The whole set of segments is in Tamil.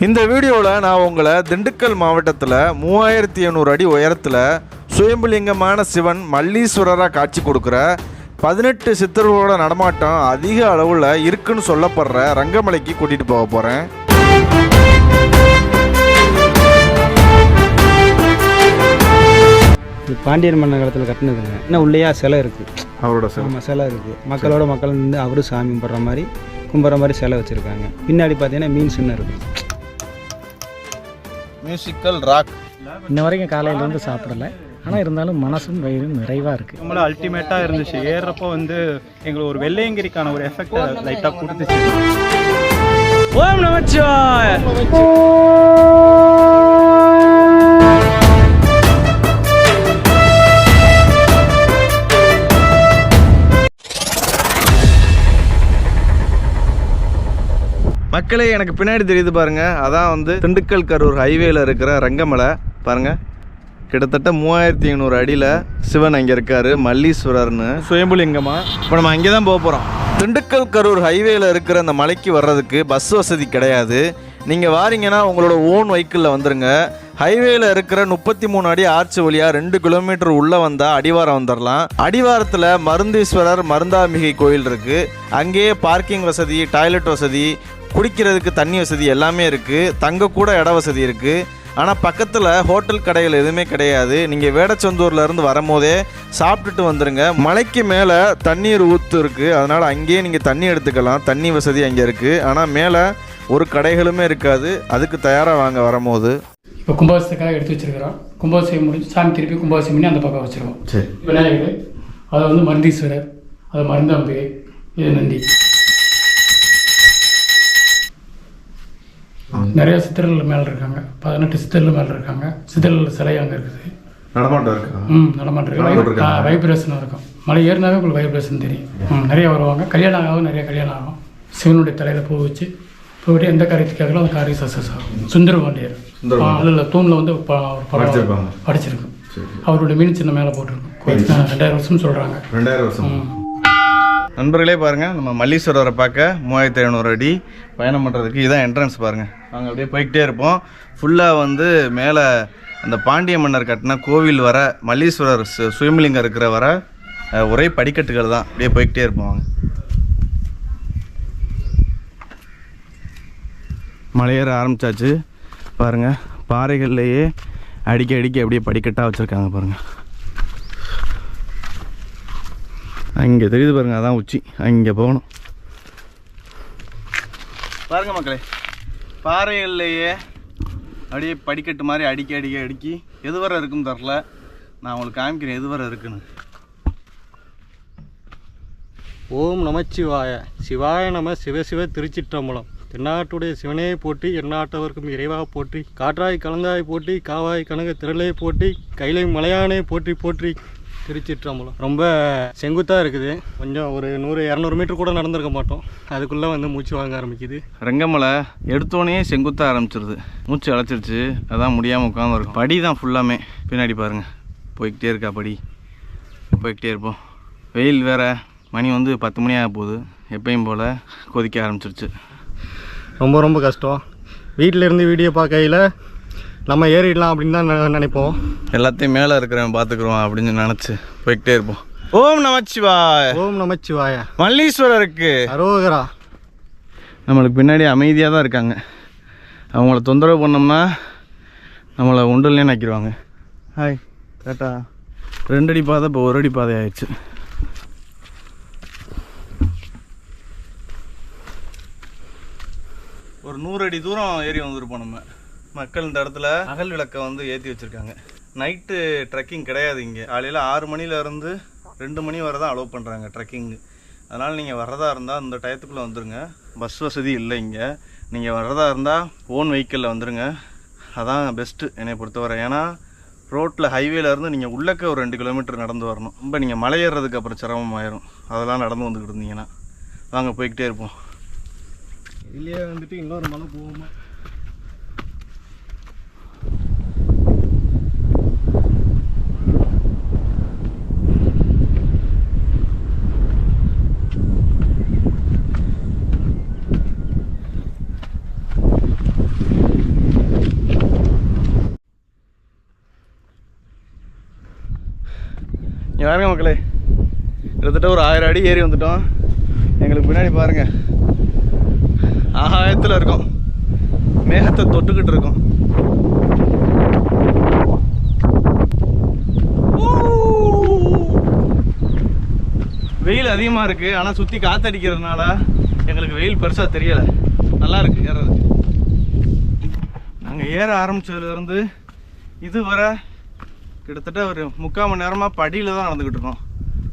இந்த வீடியோவில் நான் உங்களை திண்டுக்கல் மாவட்டத்தில் 3700 அடி உயரத்தில் சுயம்புலிங்கமான சிவன் மல்லீஸ்வரராக காட்சி கொடுக்குற 18 சித்தர்களோட நடமாட்டம் அதிக அளவில் இருக்குன்னு சொல்லப்படுற ரங்கமலைக்கு கூட்டிகிட்டு போக போகிறேன். பாண்டியன் மன்னர் காலத்தில் கட்டினதுங்க. இன்னும் உள்ளேயா சிலை இருக்குது, அவரோட சிலை. ஆமாம், சிலை இருக்குது. மக்களோட மக்கள் வந்து அவரும் சாமி கும்பிட்ற மாதிரி சிலை வச்சுருக்காங்க. பின்னாடி பார்த்தீங்கன்னா மீன் சின்ன இருக்குது. Musical rock. இன்ன வரைக்கும் காலையிலேருந்து சாப்பிடலை, ஆனால் இருந்தாலும் மனசும் வயிறும் நிறைவாக இருக்குது. நம்மள அல்டிமேட்டாக இருந்துச்சு. ஏறுறப்போ வந்து எங்களுக்கு ஒரு வெள்ளையங்கிரிக்கான ஒரு எஃபெக்ட் லைட்டாக கொடுத்துச்சு. ஓம் நமச்சிவாய. மக்களே, எனக்கு பின்னாடி தெரியுது பாருங்க, அதான் வந்து திண்டுக்கல் கரூர் ஹைவேல இருக்கிற ரங்கமலை பாருங்க. கிட்டத்தட்ட 3500 அடியில் சிவன் அங்கே இருக்காரு, மல்லீஸ்வரர்னு சுயம்புலிங்கமா. இப்போ நம்ம அங்கே தான் போக போகிறோம். திண்டுக்கல் கரூர் ஹைவேல இருக்கிற அந்த மலைக்கு வர்றதுக்கு பஸ் வசதி கிடையாது. நீங்கள் வாரீங்கன்னா உங்களோட ஓன் வெஹிக்கிளில் வந்துடுங்க. ஹைவேல இருக்கிற 33 அடி ஆர்ச் வழியாக 2 கிலோமீட்டர் உள்ளே வந்தால் அடிவாரம் வந்துடலாம். அடிவாரத்தில் மருந்தீஸ்வரர் மருந்தாம்பிகை கோயில் இருக்குது. அங்கேயே பார்க்கிங் வசதி, டாய்லெட் வசதி, குடிக்கிறதுக்கு தண்ணி வசதி எல்லாமே இருக்குது. தங்க கூட இட வசதி இருக்குது. ஆனால் பக்கத்தில் ஹோட்டல் கடைகள் எதுவுமே கிடையாது. நீங்கள் வேடச்சந்தூர்லேருந்து வரும்போதே சாப்பிட்டுட்டு வந்துடுங்க. மலைக்கு மேலே தண்ணீர் ஊற்று இருக்குது, அதனால் அங்கேயே நீங்கள் தண்ணி எடுத்துக்கலாம். தண்ணி வசதி அங்கே இருக்குது. ஆனால் மேலே ஒரு கடைகளுமே இருக்காது. அதுக்கு தயாராக வாங்க வரும்போது. இப்போ கும்பாபிஷேகத்துக்காக எடுத்து வச்சிருக்கிறோம். கும்பாபிஷேகம் முடிஞ்சு சாமி திருப்பி கும்பாபிஷேகம் பண்ணி அந்த பக்கம் வச்சுருவோம். சரி, விநாயகர், அதை வந்து மருந்தீஸ்வரர், அது மருந்தாம்பிகை, இது நந்தி. நிறைய சித்தர்கள் மேலே இருக்காங்க. 18 சித்தர்கள் மேலே இருக்காங்க. சித்தர்கள் சிலை அங்கே இருக்குது. நடமாட்டம் இருக்கு. நடமாட்டம் இருக்கு. வைப்ரேஷன் இருக்கும். மலை ஏறினாவே உங்களுக்கு வைப்ரேஷன் தெரியும். நிறைய வருவாங்க. கல்யாணம் ஆகும், நிறைய கல்யாணம் ஆகும். சிவனுடைய தலையில் பூ வச்சு போய்ட்டு எந்த காரியத்துக்கு கேட்கலாம் அந்த காரியம் சக்ஸஸ் ஆகும். சுந்தரபாண்டியர் அதில் தூணில் வந்து படிச்சிருக்கும். அவருடைய மீன் சின்ன மேலே போட்டிருக்கும். 2000 வருஷம் சொல்கிறாங்க. 2000 வருஷம். நண்பர்களே பாருங்கள், நம்ம மல்லீஸ்வரரை பார்க்க 3500 அடி பயணம் பண்ணுறதுக்கு இதான் என்ட்ரன்ஸ் பாருங்கள். நாங்கள் அப்படியே போய்கிட்டே இருப்போம். ஃபுல்லாக வந்து மேலே அந்த பாண்டிய மன்னர் கட்டின கோவில் வர, மல்லீஸ்வரர் சுயம்புலிங்கம் இருக்கிற வர ஒரே படிக்கட்டுகள் தான். அப்படியே போய்கிட்டே இருப்போம். வாங்க. மலையேற ஆரம்பித்தாச்சு பாருங்கள். பாறைகள்லேயே அடிக்க அப்படியே படிக்கட்டாக வச்சுருக்காங்க பாருங்கள். அங்கே தெரியுது பாருங்கள், அதான் உச்சி. அங்கே போகணும் பாருங்கள் மக்களே. பாறைகள்லேயே அப்படியே படிக்கட்டு மாதிரி அடுக்கி எது வரை இருக்குன்னு தரல. நான் உங்களுக்கு காமிக்கிறேன் எது வரை இருக்குன்னு. ஓம் நமச்சிவாய. சிவாய நம. சிவசிவ திருச்சிற்றம்பலம். தென்னாட்டுடைய சிவனே போற்றி, எந்நாட்டவர்க்கும் இறைவாக போற்றி, காற்றாய் கலந்தாய் போற்றி, காவாய் கனக திரளை போற்றி, கைலை மலையானே போற்றி போற்றி, திருச்சிற்றம்பலம். ரொம்ப செங்குத்தாக இருக்குது. கொஞ்சம் ஒரு 100-200 மீட்டர் கூட நடந்திருக்க மாட்டோம். அதுக்குள்ளே வந்து மூச்சு வாங்க ஆரம்பிக்குது. ரங்கமலை எடுத்தோடனே செங்குத்தாக ஆரம்பிச்சிருது. மூச்சு அழைச்சிருச்சு, அதான் முடியாமல் உட்காந்துருக்கும். படி தான் ஃபுல்லாமே. பின்னாடி பாருங்கள், போய்கிட்டே இருக்கா படி. போய்கிட்டே இருப்போம். வெயில் வேறு, மணி வந்து 10 மணி ஆக போகுது. எப்பயும் போல் கொதிக்க ஆரம்பிச்சிருச்சு. ரொம்ப ரொம்ப கஷ்டம். வீட்டில் இருந்து வீடியோ பார்க்கையில் நம்ம ஏறிடலாம் அப்படின்னு தான் நினைப்போம். எல்லாத்தையும் மேலே இருக்கிறவன் பார்த்துக்குறோம் அப்படின்னு நினச்சி போய்கிட்டே இருப்போம். ஓம் நமச்சிவாய. ஓம் நமச்சிவாய. மல்லீஸ்வரருக்கு அரோகரா. நம்மளுக்கு பின்னாடி அமைதியாக தான் இருக்காங்க. அவங்கள தொந்தரவு பண்ணோம்னா நம்மளை ஒன்றுலேயே நக்கிடுவாங்க. Hi tata. 2 அடி பாதை இப்போ 1 அடி பாதை ஆயிடுச்சு. ஒரு 100 அடி தூரம் ஏறி வந்துருப்போம் நம்ம. மக்கள் இந்த இடத்துல அகல் விளக்கை வந்து ஏற்றி வச்சுருக்காங்க. நைட்டு ட்ரெக்கிங் கிடையாது இங்கே. காலையில் 6 மணிலேருந்து 2 மணி வரை தான் அலோவ் பண்ணுறாங்க ட்ரெக்கிங்கு. அதனால் நீங்கள் வர்றதா இருந்தால் இந்த டயத்துக்குள்ளே வந்துடுங்க. பஸ் வசதி இல்லை இங்கே. நீங்கள் வர்றதா இருந்தால் ஓன் வெஹிக்கிளில் வந்துடுங்க. அதான் பெஸ்ட்டு என்னை பொறுத்தவரை. ஏன்னா ரோட்டில் ஹைவேலேருந்து நீங்கள் உள்ளக்க ஒரு 2 கிலோமீட்டர் நடந்து வரணும். ரொம்ப நீங்கள் மலை ஏறுறதுக்கு அப்புறம் சிரமமாயிரும். அதெல்லாம் நடந்து வந்துக்கிட்டு இருந்தீங்கன்னா. வாங்க போய்கிட்டே இருப்போம். இதுலேயே வந்துட்டு இன்னொரு மலை போவோமா? இங்கே பாருங்க மக்களே, கிட்டத்தட்ட ஒரு 1000 அடி ஏறி வந்துட்டோம். எங்களுக்கு பின்னாடி பாருங்கள் ஆகாயத்தில் இருக்கும், மேகத்தை தொட்டுக்கிட்டு இருக்கோம். வெயில் அதிகமாக இருக்குது, ஆனால் சுற்றி காற்றடிக்கிறதுனால எங்களுக்கு வெயில் பெருசாக தெரியலை. நல்லா இருக்குது ஏறுறது. நாங்கள் ஏற ஆரம்பித்ததுலேருந்து இதுவரை கிட்டத்தட்ட ஒரு 3/4 மணி நேரமாக படியில் தான் நடந்துக்கிட்டு இருக்கோம்.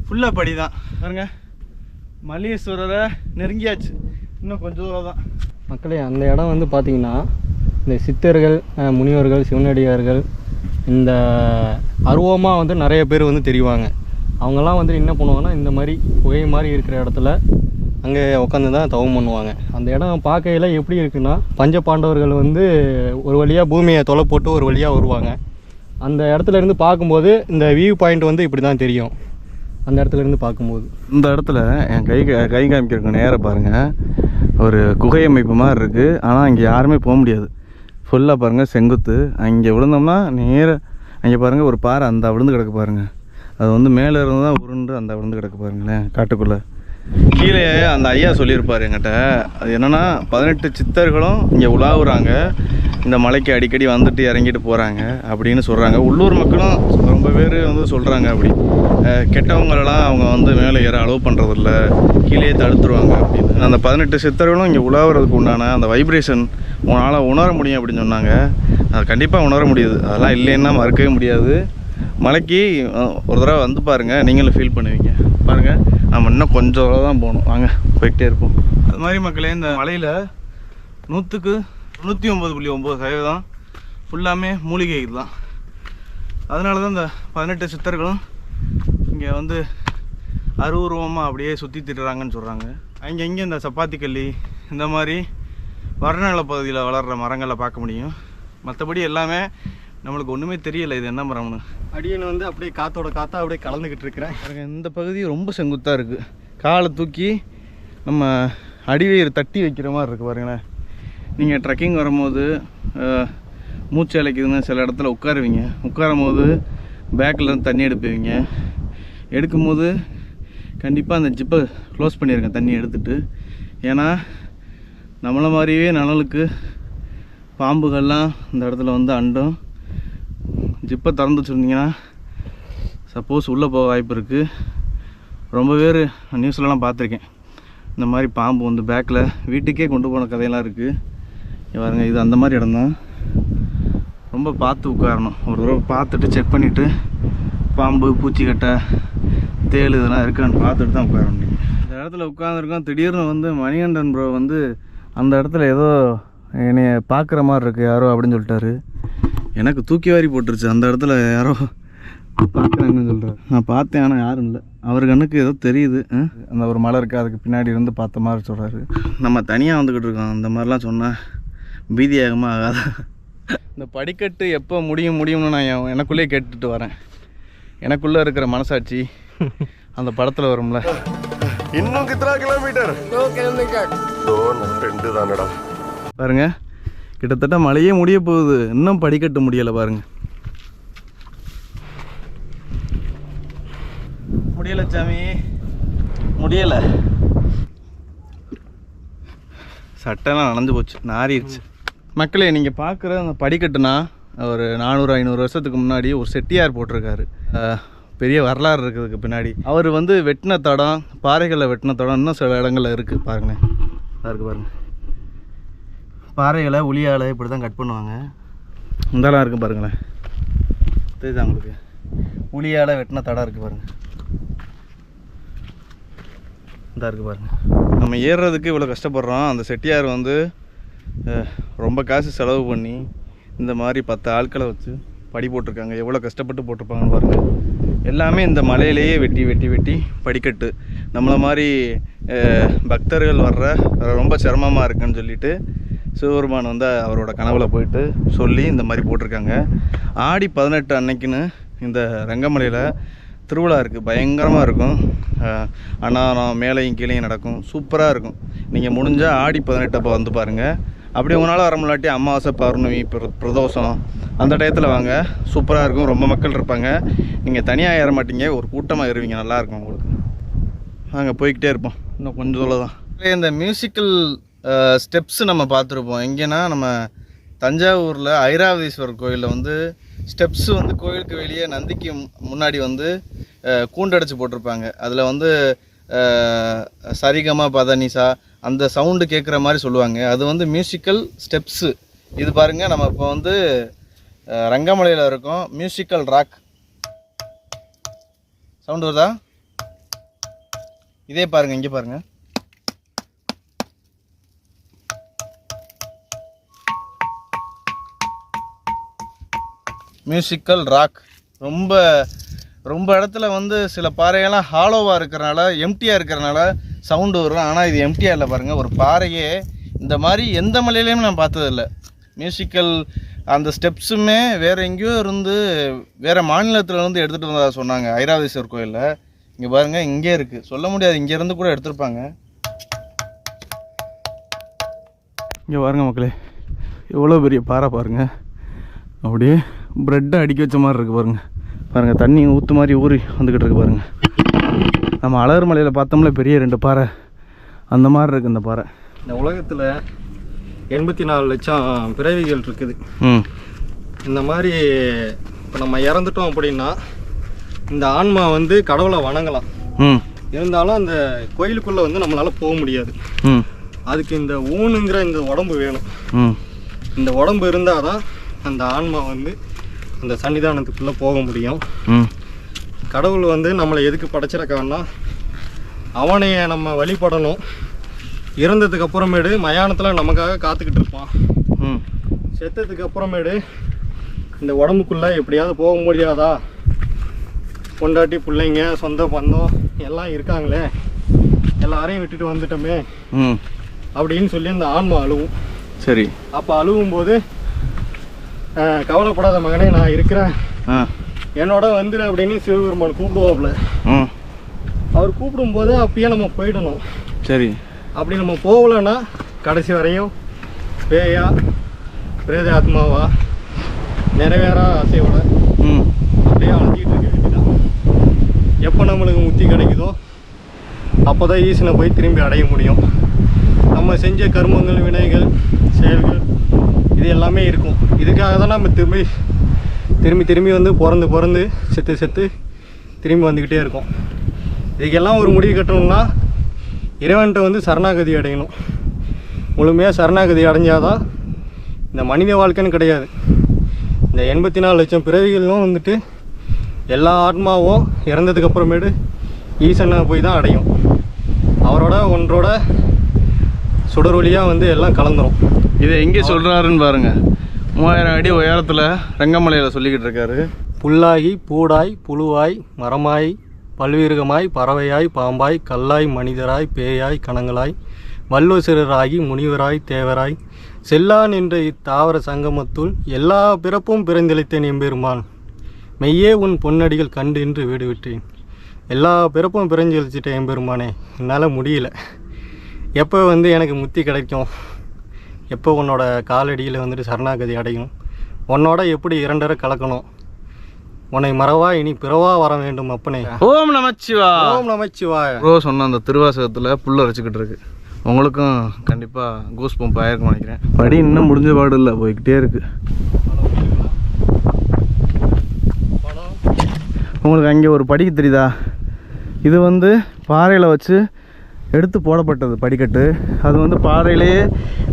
ஃபுல்லாக படி தான் பாருங்க. மல்லீஸ்வரரை நெருங்கியாச்சு, இன்னும் கொஞ்சம் தூரம் தான். மக்களே, அந்த இடம் வந்து பார்த்திங்கன்னா இந்த சித்தர்கள், முனிவர்கள், சிவனடியார்கள், இந்த அருவமாக வந்து நிறைய பேர் வந்து தெரிவாங்க. அவங்கெல்லாம் வந்து என்ன பண்ணுவாங்கன்னா, இந்த மாதிரி புகை மாதிரி இருக்கிற இடத்துல அங்கே உட்காந்து தான் தவம் பண்ணுவாங்க. அந்த இடம் பார்க்கையில் எப்படி இருக்குன்னா, பஞ்ச பாண்டவர்கள் வந்து ஒரு வழியாக பூமியை தொலை போட்டு ஒரு வழியாக வருவாங்க. அந்த இடத்துல இருந்து பார்க்கும்போது இந்த வியூ பாயிண்ட் வந்து இப்படி தான் தெரியும். அந்த இடத்துல இருந்து பார்க்கும்போது இந்த இடத்துல என் கை காமிக்கிறதுக்கு நேராக பாருங்கள், ஒரு குகை அமைப்பு மாதிரி இருக்குது. ஆனால் அங்கே யாருமே போக முடியாது. ஃபுல்லாக பாருங்கள் செங்குத்து. அங்கே விழுந்தோம்னா நேராக அங்கே பாருங்கள் ஒரு பாறை அந்த விழுந்து கிடக்கு பாருங்கள். அது வந்து மேலே இருந்து தான் உருண்டு அந்த விழுந்து கிடக்கு பாருங்களேன் காட்டுக்குள்ளே. கீழே அந்த ஐயா சொல்லியிருப்பார் என்கிட்ட, அது என்னென்னா 18 சித்தர்களும் இங்கே உலாவுறாங்க, இந்த மலைக்கு அடிக்கடி வந்துட்டு இறங்கிட்டு போகிறாங்க அப்படின்னு சொல்கிறாங்க. உள்ளூர் மக்களும் ரொம்ப பேர் வந்து சொல்கிறாங்க. அப்படி கெட்டவங்களெல்லாம் அவங்க வந்து மேலே ஏற அலோவ் பண்ணுறதில்ல, கீழே தடுத்துருவாங்க அப்படின்னு. அந்த 18 சித்தர்களும் இங்கே உலாவுறதுக்கு உண்டான அந்த வைப்ரேஷன் உன்னால் உணர முடியும் அப்படின்னு சொன்னாங்க. அது கண்டிப்பாக உணர முடியுது, அதெல்லாம் இல்லைன்னா மறுக்கவே முடியாது. மலைக்கு ஒரு தடவை வந்து பாருங்கள், நீங்களும் ஃபீல் பண்ணுவீங்க. பாருங்கள், நம்ம இன்னும் கொஞ்சம் தான் போகணும், வாங்க போய்கிட்டே இருப்போம். அது மாதிரி மக்களே, இந்த மலையில் 100க்கு 99.9% ஃபுல்லாமே மூலிகை தான். அதனால தான் இந்த 18 சித்தர்களும் இங்கே வந்து அருவுருவமாக அப்படியே சுற்றி திட்டுறாங்கன்னு சொல்கிறாங்க. அங்கங்கே இந்த சப்பாத்தி கல்லி இந்த மாதிரி வறநில பகுதியில் வளர்கிற மரங்களை பார்க்க முடியும். மற்றபடி எல்லாமே நம்மளுக்கு ஒன்றுமே தெரியலை இது என்ன மரம்னு. அடியன் வந்து அப்படியே காற்றோட காற்றா அப்படியே கலந்துக்கிட்டு இருக்கிறேன். இந்த பகுதி ரொம்ப செங்குத்தாக இருக்குது. காலை தூக்கி நம்ம அடிவயிறு தட்டி வைக்கிற மாதிரி இருக்குது பாருங்களேன். நீங்கள் ட்ரெக்கிங் வரும்போது மூச்சு அழைக்குதுன்னு சில இடத்துல உட்காருவீங்க. உட்காரும் போது பேக்கில் இருந்து தண்ணி எடுப்பீங்க. எடுக்கும்போது கண்டிப்பாக அந்த ஜிப்பை க்ளோஸ் பண்ணிடுங்க தண்ணி எடுத்துகிட்டு. ஏன்னா நம்மளை மாதிரியே நனலுக்கு பாம்புகள்லாம் இந்த இடத்துல வந்து அண்டும். ஜிப்பை திறந்து வச்சுருந்தீங்கன்னா சப்போஸ் உள்ளே போக வாய்ப்பு இருக்குது. ரொம்ப பேர் நியூஸ்லலாம் பார்த்துருக்கேன், இந்த மாதிரி பாம்பு வந்து பேக்கில் வீட்டுக்கே கொண்டு போன கதையெல்லாம் இருக்குது. பாருங்க, இது அந்த மாதிரி இடம்தான். ரொம்ப பார்த்து உட்காரணும். ஒரு தடவை பார்த்துட்டு செக் பண்ணிவிட்டு பாம்பு, பூச்சிக்கட்டை, தேள் இதெல்லாம் இருக்கான்னு பார்த்துட்டு தான் உட்காரணும். இந்த இடத்துல உட்காந்துருக்கோம். திடீர்னு வந்து மணிகண்டன் ப்ரோ வந்து அந்த இடத்துல ஏதோ என்னை பார்க்குற மாதிரி இருக்குது யாரோ அப்படின்னு சொல்லிட்டாரு. எனக்கு தூக்கி வாரி போட்டுருச்சு. அந்த இடத்துல யாரோ பார்க்குறாங்கன்னு சொல்கிறார். நான் பார்த்தேன், ஆனால் யாரும் இல்லை. அவர் கண்ணுக்கு ஏதோ தெரியுது. அந்த ஒரு மலை இருக்குது, அதுக்கு பின்னாடி இருந்து பார்த்த மாதிரி சொல்கிறாரு. நம்ம தனியாக வந்துக்கிட்டு இருக்கோம். அந்த மாதிரிலாம் சொன்னால் பீதியாகமாக ஆகாது. இந்த படிக்கட்டு எப்போ முடியும்னு நான் எனக்குள்ளேயே கேட்டுட்டு வரேன். எனக்குள்ளே இருக்கிற மனசாட்சி அந்த படத்தில் வரும்ல, இன்னும் கித்தனா கிலோமீட்டர் 2 தானடா பாருங்க. கிட்டத்தட்ட மழையே முடிய போகுது, இன்னும் படிக்கட்டு முடியலை பாருங்க. முடியலை சாமி, முடியலை. சட்டைலாம் நனைஞ்சு போச்சு, நாரிடுச்சு. மக்களே, நீங்கள் பார்க்குற அந்த படிக்கட்டுனா ஒரு 400-500 வருஷத்துக்கு முன்னாடி ஒரு செட்டியார் போட்டிருக்காரு. பெரிய வரலாறு இருக்கிறதுக்கு பின்னாடி அவர் வந்து வெட்டின தடம், பாறைகளை வெட்டின தடம் இன்னும் சில இடங்களில் இருக்குது பாருங்களேன். இருக்குது பாருங்கள், பாறைகளை உளியால் இப்படி தான் கட் பண்ணுவாங்க. இந்தெல்லாம் இருக்குது பாருங்களேன், தெரியுதா உங்களுக்கு? உளியால் வெட்டின தடம் இருக்குது பாருங்கள், இதாக இருக்குது பாருங்கள். நம்ம ஏறுறதுக்கு இவ்வளோ கஷ்டப்படுறோம். அந்த செட்டியார் வந்து ரொம்ப காசு செலவு பண்ணி இந்த மாதிரி 10 ஆட்களை வச்சு படி போட்டிருக்காங்க. எவ்வளோ கஷ்டப்பட்டு போட்டிருப்பாங்கன்னு பாருங்கள். எல்லாமே இந்த மலையிலேயே வெட்டி வெட்டி வெட்டி படிக்கட்டு. நம்மளை மாதிரி பக்தர்கள் வர்ற ரொம்ப சிரமமாக இருக்குன்னு சொல்லிட்டு சிவபெருமான் வந்து அவரோட கனவுல போயிட்டு சொல்லி இந்த மாதிரி போட்டிருக்காங்க. ஆடி 18 அன்னைக்குன்னு இந்த ரங்கமலையில் திருவிழா இருக்குது, பயங்கரமாக இருக்கும். அன்னாரம் மேலையும் கீழையும் நடக்கும், சூப்பராக இருக்கும். நீங்கள் முடிஞ்சால் ஆடி 18 அப்போ வந்து பாருங்கள். அப்படி உங்களால் வர முடியாட்டி அமாவாசை, பௌர்ணமி, பிரதோஷம் அந்த டயத்தில் வாங்க, சூப்பராக இருக்கும். ரொம்ப மக்கள் இருப்பாங்க. நீங்கள் தனியாக ஏற மாட்டீங்க, ஒரு கூட்டமாக ஏறுவீங்க, நல்லாயிருக்கும் உங்களுக்கு. நாங்கள் போய்கிட்டே இருப்போம், இன்னும் கொஞ்சம் தூரம் தான். இந்த மியூசிக்கல் ஸ்டெப்ஸு நம்ம பார்த்துருப்போம். எங்கேன்னா நம்ம தஞ்சாவூரில் ஐராவதீஸ்வரர் கோயிலில் வந்து ஸ்டெப்ஸு வந்து கோயிலுக்கு வெளியே நந்திக்கு முன்னாடி வந்து கூண்டடிச்சு போட்டிருப்பாங்க. அதில் வந்து சரிகமா பதனிசா அந்த சவுண்டு கேட்குற மாதிரி சொல்லுவாங்க. அது வந்து மியூசிக்கல் ஸ்டெப்ஸு. இது பாருங்கள், நம்ம இப்போ வந்து ரங்கமலையில் இருக்கோம். மியூசிக்கல் ராக் சவுண்டு வருதா? இதே பாருங்கள், இங்கே பாருங்கள். Musical rock. ரொம்ப ரொம்ப இடத்துல வந்து சில பாறையெல்லாம் ஹாலோவாக இருக்கிறனால, எம்டியாக இருக்கிறனால சவுண்டு வரும். ஆனால் இது எம்டியாக இல்லை பாருங்கள். ஒரு பாறையே இந்த மாதிரி எந்த மலையிலையும் நான் பார்த்ததில்லை. மியூசிக்கல் அந்த ஸ்டெப்ஸுமே வேறு எங்கேயோ இருந்து, வேறு மாநிலத்தில் இருந்து எடுத்துகிட்டு வந்ததாக சொன்னாங்க ஐராவதீஸ்வரர் கோயிலில். இங்கே பாருங்கள், இங்கே இருக்குது, சொல்ல முடியாது, இங்கேருந்து கூட எடுத்திருப்பாங்க. இங்கே பாருங்கள் மக்களே, எவ்வளோ பெரிய பாறை பாருங்கள். அப்படியே ப்ரெட்டை அடுக்கி வச்ச மாதிரி இருக்குது பாருங்கள். பாருங்கள், தண்ணி ஊற்று மாதிரி ஊறி வந்துக்கிட்டு இருக்கு பாருங்கள். நம்ம அழகர் மலையில் பார்த்தோம்ல பெரிய 2 பாறை, அந்த மாதிரி இருக்குது இந்த பாறை. இந்த உலகத்தில் 84 லட்சம் பிறவிகள் இருக்குது. இந்த மாதிரி இப்போ நம்ம இறந்துட்டோம் அப்படின்னா இந்த ஆன்மா வந்து கடவுளை வணங்கலாம். இருந்தாலும் அந்த கோயிலுக்குள்ளே வந்து நம்மளால் போக முடியாது. அதுக்கு இந்த ஊனுங்கிற இந்த உடம்பு வேணும். இந்த உடம்பு இருந்தால் தான் அந்த ஆன்மா வந்து அந்த சன்னிதானத்துக்குள்ளே போக முடியும். கடவுள் வந்து நம்மளை எதுக்கு படைச்சிருக்கான்னா அவனைய நம்ம வழிபடணும். இறந்ததுக்கு அப்புறமேடு மயானத்தில் நமக்காக காத்துக்கிட்டு இருப்பான். செத்ததுக்கு அப்புறமேடு இந்த உடம்புக்குள்ளே எப்படியாவது போக முடியாதா, பொண்டாட்டி பிள்ளைங்க சொந்த பந்தம் எல்லாம் இருக்காங்களே, எல்லாரையும் விட்டுட்டு வந்துட்டோமே அப்படின்னு சொல்லி அந்த ஆன்மா அழுவும். சரி, அப்போ அழுவும் போது கவலைப்படாத மகனே, நான் இருக்கிறேன், என்னோட வந்துடு அப்படின்னு சிவபெருமான் கூப்பிடுவாப்புல. அவர் கூப்பிடும்போது அப்பயே நம்ம போயிடணும். சரி, அப்படி நம்ம போகலன்னா கடைசி வரையும் பேயா பிரேத ஆத்மாவா நிறைவேறா ஆசையோட அப்படியே அழைச்சிக்கிட்டு இருக்க வேண்டியதான். எப்போ நம்மளுக்கு முக்தி கிடைக்குதோ அப்போ தான் ஈசனை போய் திரும்பி அடைய முடியும். நம்ம செஞ்ச கர்மங்கள், வினைகள், செயல்கள் இது எல்லாமே இருக்கும். இதுக்காக தான் நம்ம திரும்பி வந்து பிறந்து செத்து திரும்பி வந்துக்கிட்டே இருக்கோம். இதுக்கெல்லாம் ஒரு முடிவு கட்டணும்னா இறைவன்கிட்ட வந்து சரணாகதி அடையணும். முழுமையாக சரணாகதி அடைஞ்சாதான் இந்த மனித வாழ்க்கைன்னு கிடையாது, இந்த 84 லட்சம் பிறவிகளும் வந்துட்டு எல்லா ஆத்மாவும் இறந்ததுக்கு அப்புறமேடு ஈசனை போய் தான் அடையும். அவரோட ஒன்றோட சுடர் வழியாக வந்து எல்லாம் கலந்துரும். இதை எங்கே சொல்கிறாருன்னு பாருங்கள். 3000 அடி உயரத்தில் ரங்கமலையில் சொல்லிக்கிட்டு இருக்காரு. புல்லாகி பூடாய் புழுவாய் மரமாய் பல்வீரகமாய் பறவையாய் பாம்பாய் கல்லாய் மனிதராய் பேயாய் கணங்களாய் வல்லுசிறராகி முனிவராய் தேவராய் செல்லான் என்ற இத்தாவர சங்கமத்துள் எல்லா பிறப்பும் பிறந்தளித்தேன் எம்பெருமான். மெய்யே உன் பொன்னடிகள் கண்டு என்று வீடு விட்டேன். எல்லா பிறப்பும் பிறந்தளிச்சிட்டேன் எம்பெருமானே, என்னால் முடியல. எப்போ வந்து எனக்கு முக்தி கிடைக்கும், எப்போ உன்னோட காலடியில் வந்துட்டு சரணாகதி அடையும், உன்னோட எப்படி 2 கலக்கணும், உன்னை மறவா இனி பிறவா வர வேண்டும் அப்பனே. ஓம் நமச்சிவாய. ஓம் நமச்சிவாய. ப்ரோ சொன்ன அந்த திருவாசகத்தில் புல்ல வச்சுக்கிட்டு இருக்கு. உங்களுக்கும் கண்டிப்பாக கூஸ் பம்ப் ஆயிருக்கும்னு நினைக்கிறேன். படி இன்னும் முடிஞ்ச பாடு இல்லை, போய்கிட்டே இருக்கு. உங்களுக்கு அங்கே ஒரு படிக்கு தெரியுதா? இது வந்து பாறையில் வச்சு எடுத்து போடப்பட்டது படிக்கட்டு. அது வந்து பாறையிலேயே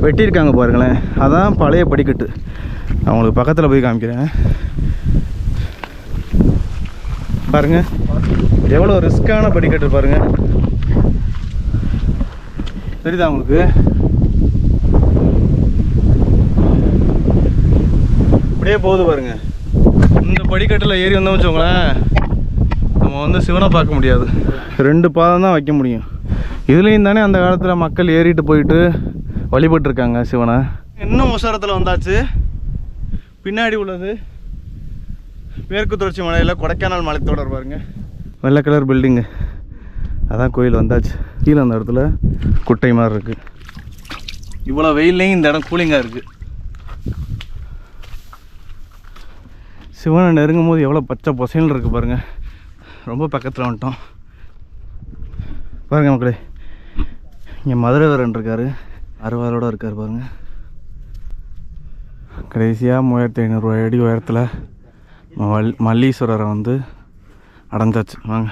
வெட்டியிருக்காங்க பாருங்களேன். அதான் பழைய படிக்கட்டு. நான் உங்களுக்கு பக்கத்தில் போய் காமிக்கிறேன் பாருங்கள். எவ்வளோ ரிஸ்க்கான படிக்கட்டு பாருங்கள். தெரியுதா உங்களுக்கு? இப்படியே போகுது பாருங்க. இந்த படிக்கட்டில் ஏறி வந்தோம்னு வச்சோங்களேன், நம்ம வந்து சிவனை பார்க்க முடியாது. 2 பாதம் தான் வைக்க முடியும். இதுலேயும் தானே அந்த காலத்தில் மக்கள் ஏறிட்டு போயிட்டு வழிபட்டுருக்காங்க சிவனை. இன்னும் உசரத்தில் வந்தாச்சு. பின்னாடி உள்ளது மேற்கு தொடர்ச்சி மலையில் கொடைக்கானல் மலைத்தொடர் பாருங்க. வெள்ளை கலர் பில்டிங்கு, அதான் கோயில் வந்தாச்சு. கீழே அந்த இடத்துல குட்டை மாதிரி இருக்குது. இவ்வளோ வெயில்லையும் இந்த இடம் கூலிங்காக இருக்குது. சிவனை நெருங்கும் போது எவ்வளோ பச்சை பொசைன்னு இருக்குது பாருங்கள். ரொம்ப பக்கத்தில் வந்துட்டோம் பாருங்கள் மக்களே. இங்கே மதுரை வீரன் இருக்கார், அறுவாலோடு இருக்கார் பாருங்கள். கடைசியாக 3500 அடி உயரத்தில் மல்லீஸ்வரரை வந்து அடைஞ்சாச்சு. வாங்க.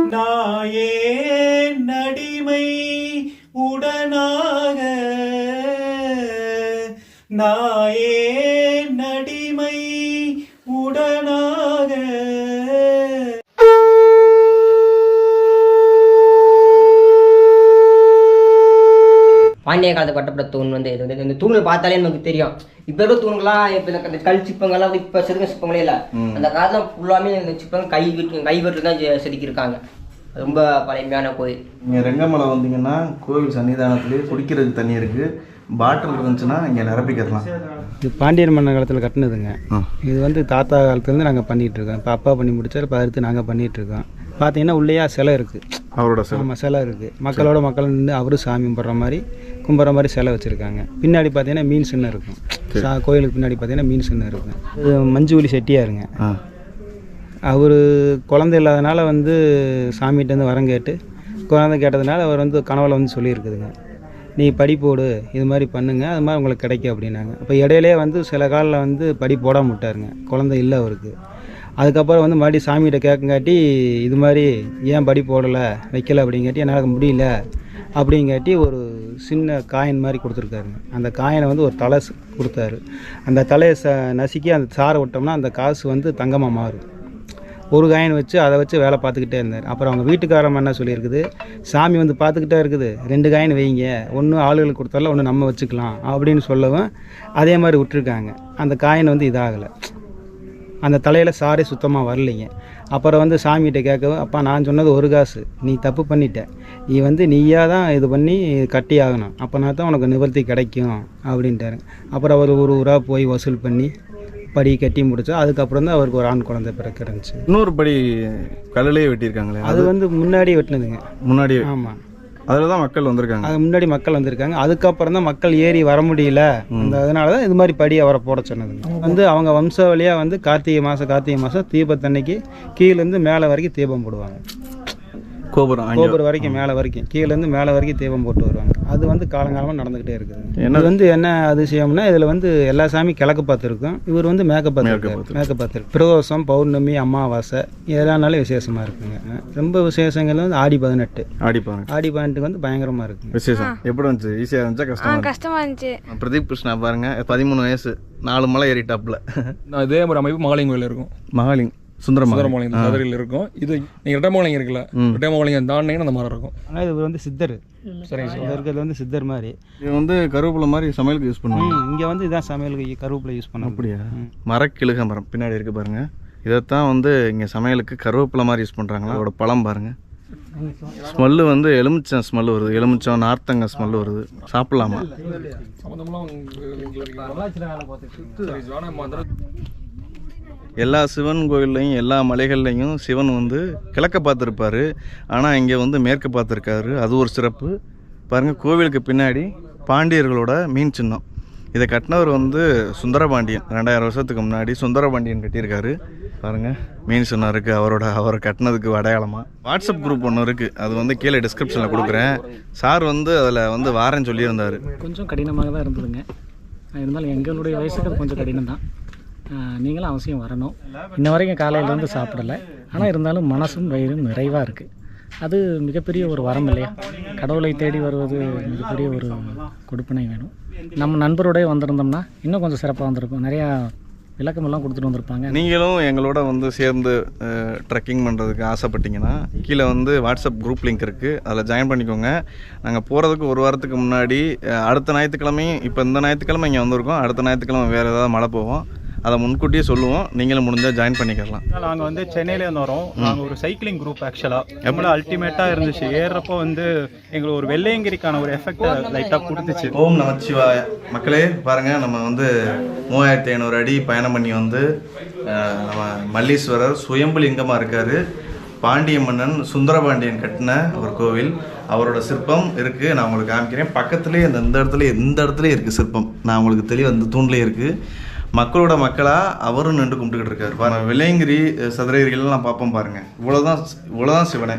நாயே நடிமை உடனாக. பாண்டிய காலத்து கட்டப்பட்ட தூண் வந்து இது வந்து இந்த தூண்கள் பார்த்தாலே நமக்கு தெரியும். இப்போ இருக்க தூண்கள்லாம் இப்போ இந்த கல் சிற்பங்கள்லாம் வந்து இப்போ செதுக்க சிற்பங்களே இல்லை. அந்த காலத்தில் ஃபுல்லாமே இந்த சிற்பங்கள் கைவிட்டு தான் செதுக்கியிருக்காங்க. ரொம்ப பழமையான கோயில். நீங்கள் ரெங்கமலை வந்தீங்கன்னா கோவில் சன்னிதானத்துலேயே குடிக்கிறதுக்கு தண்ணி இருக்குது. பாட்டில் இருந்துச்சுன்னா இங்கே நிரப்பிக்கிறலாம். இது பாண்டியன் மன்னர் காலத்தில் கட்டினதுங்க. இது வந்து தாத்தா காலத்துலேருந்து நாங்கள் பண்ணிகிட்ருக்கோம். இப்போ அப்பா பண்ணி முடிச்சார், இப்போ அடுத்து நாங்கள் பண்ணிகிட்ருக்கோம். பார்த்தீங்கன்னா உள்ளேயா சிலை இருக்குது, அவரோட சிலை. ஆமாம், சிலை இருக்குது. மக்களோட மக்கள் நின்று அவரும் சாமி கும்பிட்ற மாதிரி சிலை வச்சுருக்காங்க. பின்னாடி பார்த்தீங்கன்னா மீன் சின்னம் இருக்கும். கோயிலுக்கு பின்னாடி பார்த்தீங்கன்னா மீன் சின்னம் இருக்கும். இது மஞ்சுவலி செட்டியாருங்க. அவர் குழந்தை இல்லாதனால வந்து சாமிகிட்டேருந்து வரம் கேட்டு குழந்தை கேட்டதுனால அவர் வந்து கனவுல வந்து சொல்லியிருக்குதுங்க, நீ படி போடு, இது மாதிரி பண்ணுங்க, அது மாதிரி உங்களுக்கு கிடைக்கும் அப்படின்னாங்க. அப்போ இடையிலே வந்து சில காலில் வந்து படி போடாம விட்டாருங்க, குழந்தை இல்லை அவருக்கு. அதுக்கப்புறம் வந்து மறுபடியும் சாமிகிட்ட கேட்கங்காட்டி இது மாதிரி ஏன் படி போடலை வைக்கலை அப்படிங்காட்டி என்னால் முடியல அப்படிங்காட்டி ஒரு சின்ன காயின் மாதிரி கொடுத்துருக்காருங்க. அந்த காயினை வந்து ஒரு தலை கொடுத்தாரு. அந்த தலையை நசுக்கி அந்த சாரை விட்டோம்னா அந்த காசு வந்து தங்கமாக மாறும். ஒரு காயின் வச்சு அதை வச்சு வேலை பார்த்துக்கிட்டே இருந்தார். அப்புறம் அவங்க வீட்டுக்காரம்மா என்ன சொல்லியிருக்குது, சாமி வந்து பார்த்துக்கிட்டே இருக்குது, 2 காயின் வைங்க, ஒன்று ஆளுகளுக்கு கொடுத்தால ஒன்று நம்ம வச்சுக்கலாம் அப்படின்னு சொல்லவும் அதே மாதிரி விட்டுருக்காங்க. அந்த காயின் வந்து இதாகலை, அந்த தலையில் சாரே சுத்தமாக வரலைங்க. அப்புறம் வந்து சாமிகிட்ட கேட்கவும், அப்பா நான் சொன்னது 1 காசு, நீ தப்பு பண்ணிட்ட, நீ வந்து நீயாக தான் இது பண்ணி கட்டி ஆகணும், அப்போனா தான் உனக்கு நிவர்த்தி கிடைக்கும் அப்படின்ட்டாரு. அப்புறம் அவர் ஒரு ஊராக போய் வசூல் பண்ணி படி கட்டி முடிச்சா அதுக்கப்புறம் தான் அவருக்கு ஒரு ஆண் குழந்தை பிறக்கிறந்துச்சு. இன்னொரு படி கல்லையே வெட்டியிருக்காங்களே, அது வந்து முன்னாடி வெட்டினதுங்க. முன்னாடி? ஆமாம், அதில் தான் மக்கள் வந்திருக்காங்க. அது முன்னாடி மக்கள் வந்திருக்காங்க. அதுக்கப்புறம் தான் மக்கள் ஏறி வர முடியல, அதனால தான் இது மாதிரி படி அவரை போட சொன்னதுங்க. வந்து அவங்க வம்சாவளியாக வந்து கார்த்திகை மாதம் தீபத்தன்னைக்கு கீழேருந்து மேலே வரைக்கும் தீபம் போடுவாங்க. கோபுரம் வரைக்கும் மேலே வரைக்கும், கீழேருந்து மேலே வரைக்கும் தீபம் போட்டு வருவாங்க. அது வந்து காலங்காலமாக நடந்துக்கிட்டே இருக்குது. இது வந்து என்ன அதிசயம்னா, இதில் வந்து எல்லா சாமி கிழக்கு பார்த்துருக்கும், இவர் வந்து மேற்க பார்த்துருக்கு. பிரதோஷம், பௌர்ணமி, அமாவாசை இதெல்லாம் நாளே விசேஷமாக இருக்குங்க. ரொம்ப விசேஷங்கள் வந்து ஆடி 18 வந்து பயங்கரமாக இருக்குங்க விசேஷம். எப்படி இருந்துச்சு? ஈஸியாக இருந்துச்சா கஷ்டமாக இருந்துச்சு? பிரதீப் கிருஷ்ணா பாருங்க, 13 வயசு, 4 மலை ஏறிட்டாப்புல. இதே ஒரு அமைப்பு மகாலிங்க கோயில் இருக்கும். மகாலிங்க சுந்தரமலைங்க மதுரையில் இருக்கும். இது நீங்கள் ரெட்டமலைங்க இருக்குல்ல, ரெட்டமலைங்க தாண்டினீங்கன்னா அந்த மாதிரி இருக்கும். ஆனால் இது வந்து சித்தர். சரி, இருக்கிறது வந்து சித்தர் மாதிரி. இது வந்து கருவேப்பிலை மாதிரி சமையலுக்கு யூஸ் பண்ணுவாங்க. இங்கே வந்து இதான் சமையலுக்கு கருவேப்பிலை யூஸ் பண்ண. அப்படியா? மரக்கிழுக மரம் பின்னாடி இருக்குது பாருங்கள். இதைத்தான் வந்து இங்கே சமையலுக்கு கருவேப்பிலை மாதிரி யூஸ் பண்ணுறாங்களா. அதோட பழம் பாருங்கள். ஸ்மெல்லு வந்து எலுமிச்சம் ஸ்மெல்லு வருது, எலுமிச்சம் நார்த்தங்க ஸ்மெல்லு வருது. சாப்பிட்லாமா? எல்லா சிவன் கோயில்லையும் எல்லா மலைகள்லையும் சிவன் வந்து கிழக்க பார்த்துருப்பார், ஆனால் இங்கே வந்து மேற்க பார்த்துருக்காரு. அது ஒரு சிறப்பு பாருங்கள். கோவிலுக்கு பின்னாடி பாண்டியர்களோட மீன் சின்னம். இதை கட்டினவர் வந்து சுந்தரபாண்டியன். 2000 வருஷத்துக்கு முன்னாடி சுந்தரபாண்டியன் கட்டியிருக்காரு பாருங்கள். மீன் சின்னம் இருக்குது அவரை கட்டினதுக்கு அடையாளமாக. வாட்ஸ்அப் குரூப் ஒன்று இருக்குது, அது வந்து கீழே டிஸ்கிரிப்ஷனில் கொடுக்குறேன். சார் வந்து அதில் வந்து வாரேன்னு சொல்லியிருந்தார். கொஞ்சம் கடினமாக தான் இருந்ததுங்க. இருந்தாலும் எங்களுடைய வயசுக்கு அது கொஞ்சம் கடினம் தான். நீங்களும் அவசியம் வரணும். இன்ன வரைக்கும் காலையில் வந்து சாப்பிடலை, ஆனால் இருந்தாலும் மனசும் வயிறும் நிறைவாக இருக்குது. அது மிகப்பெரிய ஒரு வரம் இல்லையா? கடவுளை தேடி வருவது மிகப்பெரிய ஒரு கொடுப்பினை வேணும். நம்ம நண்பரோடய வந்திருந்தோம்னா இன்னும் கொஞ்சம் சிறப்பாக வந்திருக்கும். நிறையா விளக்கமெல்லாம் கொடுத்துட்டு வந்திருப்பாங்க. நீங்களும் எங்களோட வந்து சேர்ந்து ட்ரெக்கிங் பண்ணுறதுக்கு ஆசைப்பட்டீங்கன்னா கீழே வந்து வாட்ஸ்அப் குரூப் லிங்க் இருக்குது, அதில் ஜாயின் பண்ணிக்கோங்க. நாங்கள் போகிறதுக்கு 1 வாரத்துக்கு முன்னாடி அடுத்த ஞாயிற்றுக்கிழமையும், இப்போ இந்த ஞாயிற்றுக்கிழமை இங்கே வந்திருக்கோம், அடுத்த ஞாயிற்றுக்கிழமை வேறு ஏதாவது மழை போவோம். அதை முன்கூட்டியே சொல்லுவோம், நீங்களும் முடிஞ்சால் ஜாயின் பண்ணிக்கலாம். நாங்கள் வந்து சென்னையிலேருந்து வரோம். நாங்கள் ஒரு சைக்கிளிங் குரூப் ஆக்சுவலாக எவ்வளோ அல்டிமேட்டாக இருந்துச்சு. ஏறுறப்போ வந்து எங்களுக்கு ஒரு வெள்ளையங்கிரிக்கான ஒரு எஃபெக்ட் லைட்டாக கொடுத்துச்சு. ஓம் நமச்சிவாய. மக்களே பாருங்கள், நம்ம வந்து 3500 அடி பயணம் பண்ணி வந்து நம்ம மல்லீஸ்வரர் சுயம்புலிங்கமாக இருக்கார். பாண்டிய மன்னன் சுந்தரபாண்டியன் கட்டின ஒரு கோவில். அவரோட சிற்பம் இருக்குது, நான் உங்களுக்கு காமிக்கிறேன். பக்கத்துலேயே இந்த இடத்துலேயே இருக்குது சிற்பம். நான் உங்களுக்கு தெளிவாக இந்த தூண்லேயே இருக்குது. மக்களோட மக்களாக அவரும் நின்று கும்பிட்டுக்கிட்டு இருக்காரு. பாருங்கள், வெள்ளையங்கிரி சதுரகிரிகள்லாம் பார்ப்போம் பாருங்கள். இவ்வளோதான் சிவனே.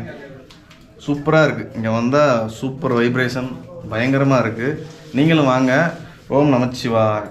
சூப்பராக இருக்குது. இங்கே வந்தால் சூப்பர் வைப்ரேஷன் பயங்கரமாக இருக்குது. நீங்களும் வாங்க. ஓம் நமச்சிவாய.